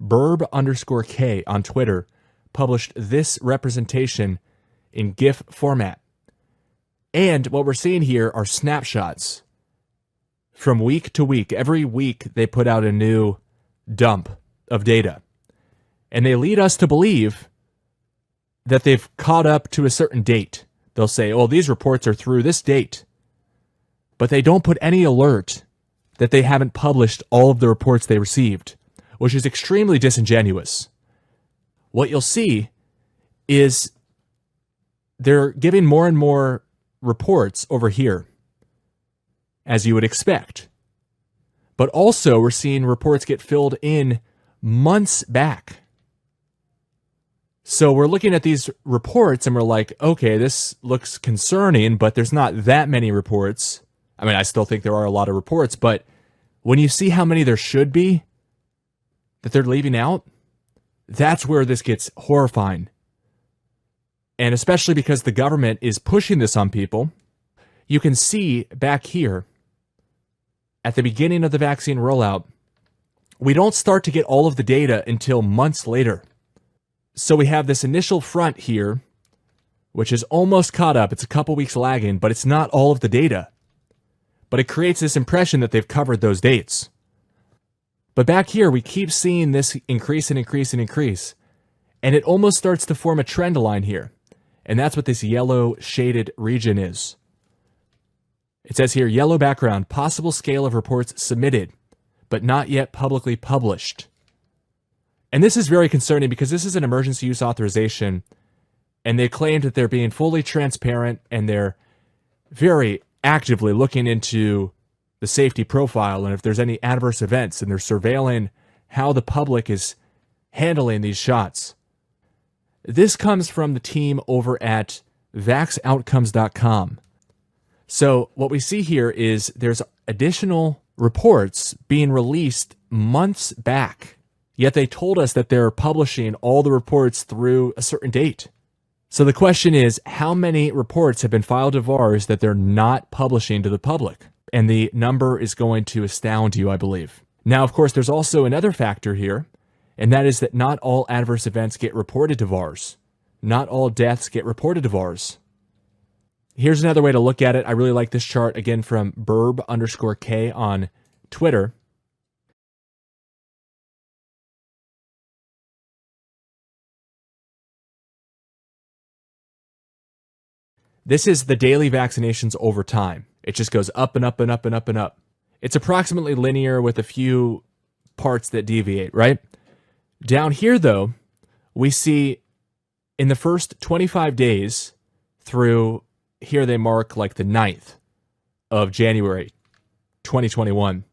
Burb_K on Twitter published this representation in GIF format. And what we're seeing here are snapshots from week to week. Every week they put out a new dump of data. And they lead us to believe that they've caught up to a certain date. They'll say, oh, these reports are through this date. But they don't put any alert that they haven't published all of the reports they received, which is extremely disingenuous. What you'll see is they're giving more and more reports over here, as you would expect. But also we're seeing reports get filled in months back. So we're looking at these reports and we're like, okay, this looks concerning, but there's not that many reports. I mean, I still think there are a lot of reports, but when you see how many there should be that they're leaving out, that's where this gets horrifying. And especially because the government is pushing this on people. You can see back here at the beginning of the vaccine rollout, we don't start to get all of the data until months later. So we have this initial front here, which is almost caught up. It's a couple weeks lagging, but it's not all of the data. But it creates this impression that they've covered those dates. But back here, we keep seeing this increase and increase and increase. And it almost starts to form a trend line here. And that's what this yellow shaded region is. It says here, yellow background, possible scale of reports submitted, but not yet publicly published. And this is very concerning because this is an emergency use authorization, and they claim that they're being fully transparent and they're very actively looking into the safety profile and if there's any adverse events, and they're surveilling how the public is handling these shots. This comes from the team over at vaxoutcomes.com. So what we see here is there's additional reports being released months back, yet they told us that they're publishing all the reports through a certain date. So the question is, how many reports have been filed to VAERS that they're not publishing to the public? And the number is going to astound you, I believe. Now, of course, there's also another factor here, and that is that not all adverse events get reported to VAERS. Not all deaths get reported to VAERS. Here's another way to look at it. I really like this chart, again, from Burb_K on Twitter. This is the daily vaccinations over time. It just goes up and up and up and up and up. It's approximately linear with a few parts that deviate, right? Down here, though, we see in the first 25 days through, here they mark like the 9th of January 2021.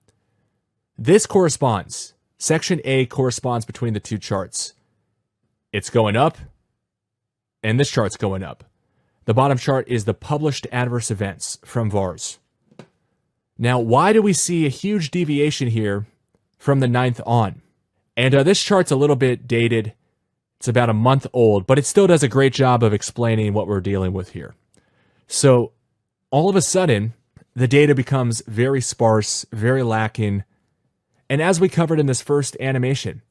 This corresponds. Section A corresponds between the two charts. It's going up, and this chart's going up. The bottom chart is the published adverse events from VAERS. Now, why do we see a huge deviation here from the 9th on? And this chart's a little bit dated. It's about a month old, but it still does a great job of explaining what we're dealing with here. So all of a sudden, the data becomes very sparse, very lacking. And as we covered in this first animation,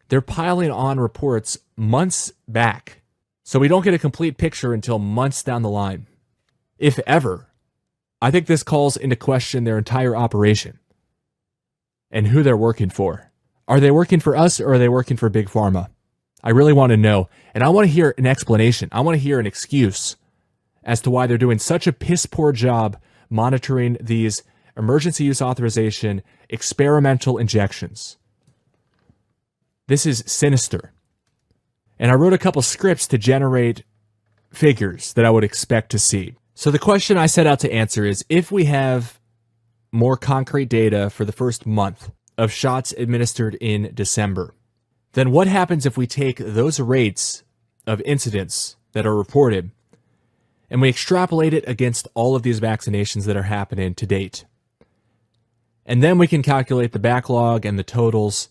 they're piling on reports months back. So we don't get a complete picture until months down the line, if ever. I think this calls into question their entire operation and who they're working for. Are they working for us or are they working for Big Pharma? I really want to know, and I want to hear an explanation. I want to hear an excuse as to why they're doing such a piss-poor job monitoring these emergency use authorization experimental injections. This is sinister. And I wrote a couple scripts to generate figures that I would expect to see. So the question I set out to answer is, if we have more concrete data for the first month of shots administered in December, then what happens if we take those rates of incidents that are reported and we extrapolate it against all of these vaccinations that are happening to date? And then we can calculate the backlog and the totals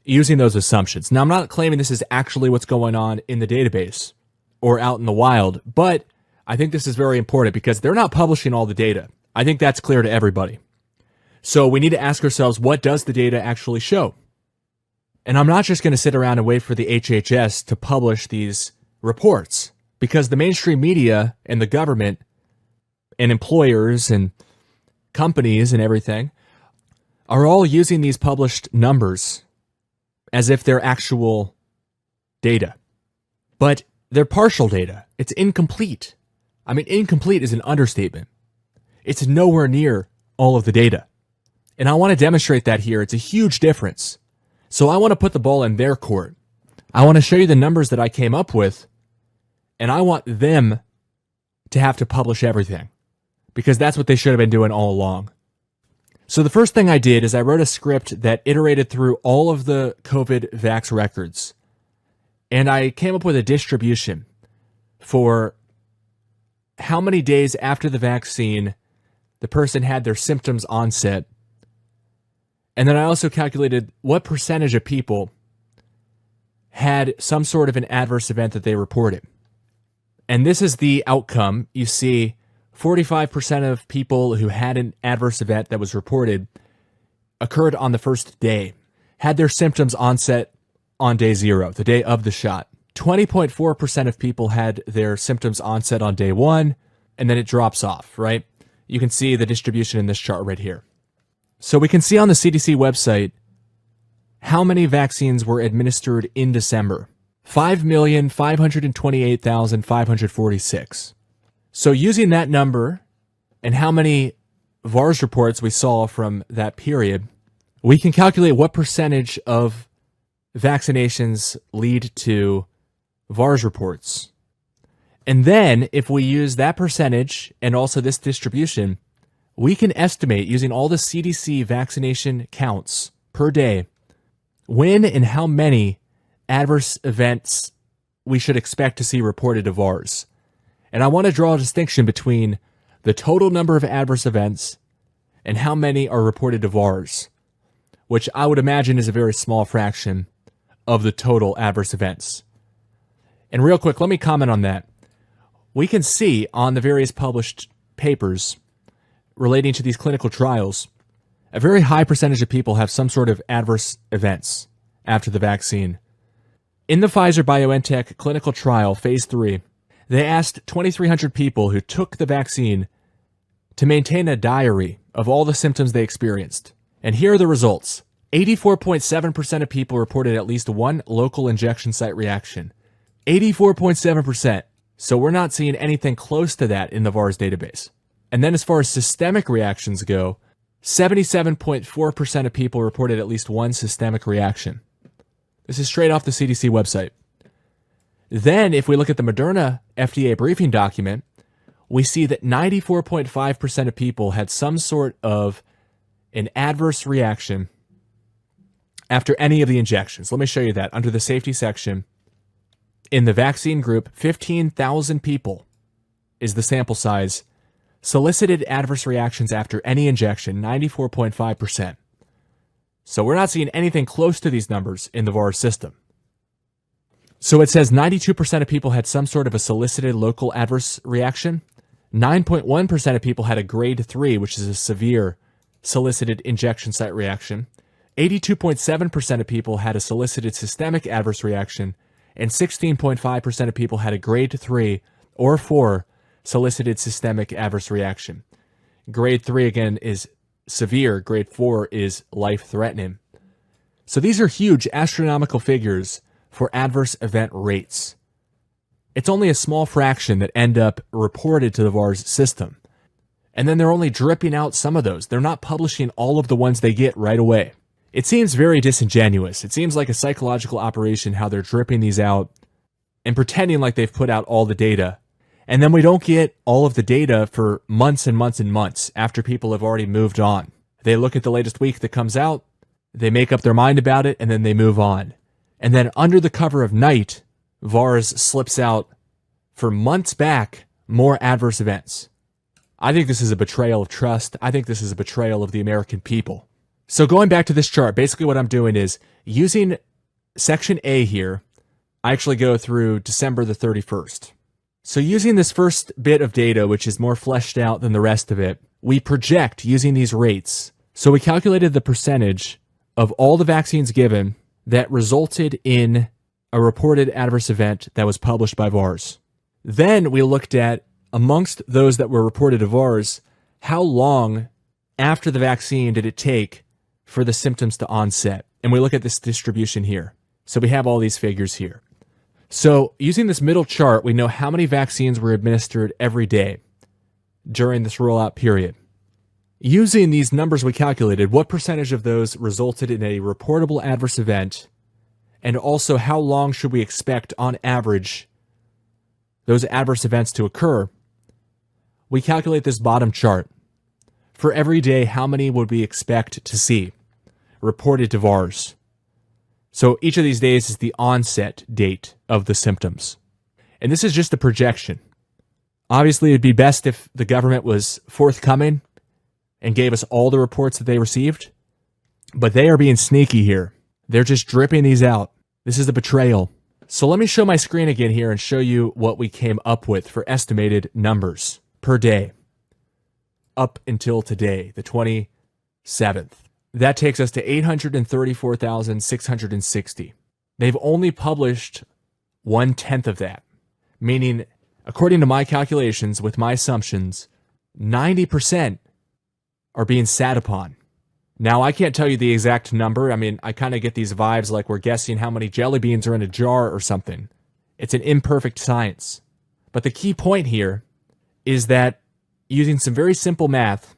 using those assumptions. Now, I'm not claiming this is actually what's going on in the database or out in the wild, but I think this is very important because they're not publishing all the data. I think that's clear to everybody. So we need to ask ourselves, what does the data actually show? And I'm not just going to sit around and wait for the HHS to publish these reports, because the mainstream media and the government and employers and companies and everything are all using these published numbers as if they're actual data. But they're partial data. It's incomplete. I mean, incomplete is an understatement. It's nowhere near all of the data. And I want to demonstrate that here. It's a huge difference. So I want to put the ball in their court. I want to show you the numbers that I came up with, and I want them to have to publish everything, because that's what they should have been doing all along. So the first thing I did is I wrote a script that iterated through all of the COVID vax records, and I came up with a distribution for how many days after the vaccine the person had their symptoms onset. And then I also calculated what percentage of people had some sort of an adverse event that they reported. And this is the outcome. You see 45% of people who had an adverse event that was reported occurred on the first day, had their symptoms onset on day 0, the day of the shot. 20.4% of people had their symptoms onset on day 1, and then it drops off, right? You can see the distribution in this chart right here. So we can see on the CDC website how many vaccines were administered in December. 5,528,546. So using that number and how many VAERS reports we saw from that period, we can calculate what percentage of vaccinations lead to VAERS reports. And then if we use that percentage and also this distribution, we can estimate, using all the CDC vaccination counts per day, when and how many adverse events we should expect to see reported to VAERS. And I want to draw a distinction between the total number of adverse events and how many are reported to VAERS, which I would imagine is a very small fraction of the total adverse events. And real quick, let me comment on that. We can see on the various published papers relating to these clinical trials, a very high percentage of people have some sort of adverse events after the vaccine. In the Pfizer-BioNTech clinical trial, phase 3, they asked 2,300 people who took the vaccine to maintain a diary of all the symptoms they experienced. And here are the results. 84.7% of people reported at least one local injection site reaction. 84.7%. So we're not seeing anything close to that in the VAERS database. And then as far as systemic reactions go, 77.4% of people reported at least one systemic reaction. This is straight off the CDC website. Then if we look at the Moderna FDA briefing document, we see that 94.5% of people had some sort of an adverse reaction after any of the injections. Let me show you that. Under the safety section, in the vaccine group, 15,000 people is the sample size, solicited adverse reactions after any injection, 94.5%. So we're not seeing anything close to these numbers in the VAERS system. So it says 92% of people had some sort of a solicited local adverse reaction. 9.1% of people had a grade 3, which is a severe solicited injection site reaction. 82.7% of people had a solicited systemic adverse reaction. And 16.5% of people had a grade 3 or 4 solicited systemic adverse reaction. Grade 3, again, is severe. Grade 4 is life-threatening. So these are huge astronomical figures for adverse event rates. It's only a small fraction that end up reported to the VAERS system. And then they're only dripping out some of those. They're not publishing all of the ones they get right away. It seems very disingenuous. It seems like a psychological operation how they're dripping these out and pretending like they've put out all the data. And then we don't get all of the data for months and months and months after people have already moved on. They look at the latest week that comes out, they make up their mind about it, and then they move on. And then under the cover of night, VAERS slips out for months back more adverse events. I think this is a betrayal of trust. I think this is a betrayal of the American people. So going back to this chart, basically what I'm doing is using section A here, I actually go through December the 31st. So using this first bit of data, which is more fleshed out than the rest of it, we project using these rates. So we calculated the percentage of all the vaccines given that resulted in a reported adverse event that was published by VAERS. Then we looked at, amongst those that were reported to VAERS, how long after the vaccine did it take for the symptoms to onset? And we look at this distribution here. So we have all these figures here. So using this middle chart, we know how many vaccines were administered every day during this rollout period. Using these numbers we calculated, what percentage of those resulted in a reportable adverse event, and also how long should we expect on average those adverse events to occur? We calculate this bottom chart. For every day, how many would we expect to see reported to VAERS? So each of these days is the onset date of the symptoms. And this is just a projection. Obviously, it'd be best if the government was forthcoming and gave us all the reports that they received, but they are being sneaky here. They're just dripping these out. This is a betrayal. So let me show my screen again here and show you what we came up with for estimated numbers per day up until today, the 27th. That takes us to 834,660. They've only published 1/10 of that, meaning, according to my calculations, with my assumptions, 90% are being sat upon. Now, I can't tell you the exact number. I mean, I kind of get these vibes like we're guessing how many jelly beans are in a jar or something. It's an imperfect science. But the key point here is that using some very simple math,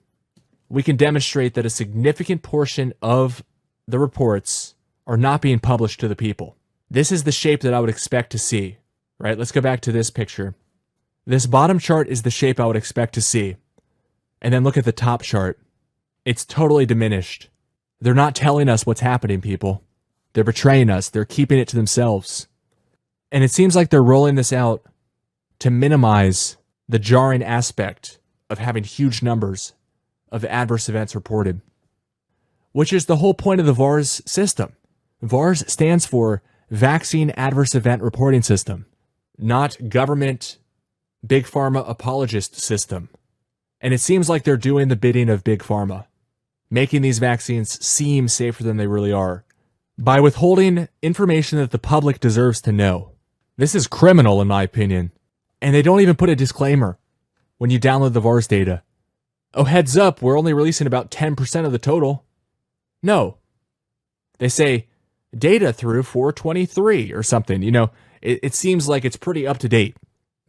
we can demonstrate that a significant portion of the reports are not being published to the people. This is the shape that I would expect to see, right? Let's go back to this picture. This bottom chart is the shape I would expect to see. And then look at the top chart. It's totally diminished. They're not telling us what's happening, people. They're betraying us. They're keeping it to themselves. And it seems like they're rolling this out to minimize the jarring aspect of having huge numbers of adverse events reported, which is the whole point of the VAERS system. VAERS stands for Vaccine Adverse Event Reporting System, not Government Big Pharma Apologist System. And it seems like they're doing the bidding of Big Pharma, making these vaccines seem safer than they really are, by withholding information that the public deserves to know. This is criminal, in my opinion. And they don't even put a disclaimer when you download the VAERS data. Oh, heads up, we're only releasing about 10% of the total. No. They say data through 4/23 or something. You know, it seems like it's pretty up to date.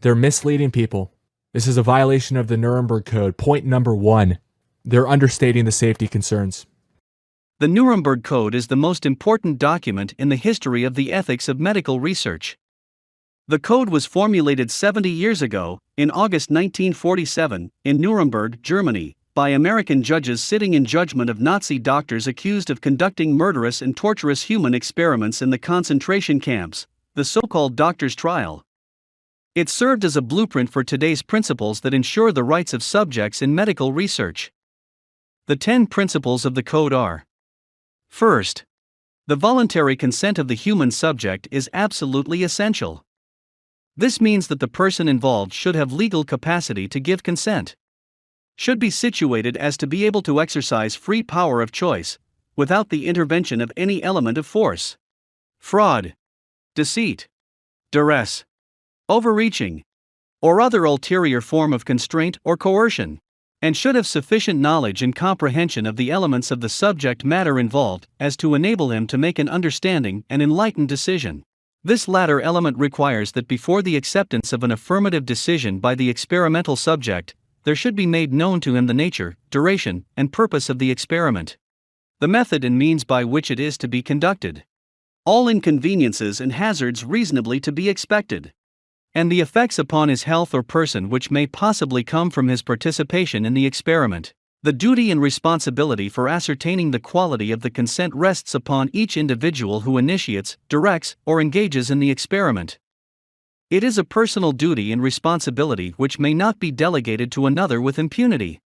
They're misleading people. This is a violation of the Nuremberg Code. Point number 1. They're understating the safety concerns. The Nuremberg Code is the most important document in the history of the ethics of medical research. The code was formulated 70 years ago, in August 1947, in Nuremberg, Germany, by American judges sitting in judgment of Nazi doctors accused of conducting murderous and torturous human experiments in the concentration camps, the so-called doctor's trial. It served as a blueprint for today's principles that ensure the rights of subjects in medical research. The 10 principles of the code are: First, the voluntary consent of the human subject is absolutely essential. This means that the person involved should have legal capacity to give consent, should be situated as to be able to exercise free power of choice, without the intervention of any element of force, fraud, deceit, duress, overreaching, or other ulterior form of constraint or coercion, and should have sufficient knowledge and comprehension of the elements of the subject matter involved as to enable him to make an understanding and enlightened decision. This latter element requires that before the acceptance of an affirmative decision by the experimental subject, there should be made known to him the nature, duration, and purpose of the experiment, the method and means by which it is to be conducted, all inconveniences and hazards reasonably to be expected, and the effects upon his health or person which may possibly come from his participation in the experiment. The duty and responsibility for ascertaining the quality of the consent rests upon each individual who initiates, directs, or engages in the experiment. It is a personal duty and responsibility which may not be delegated to another with impunity.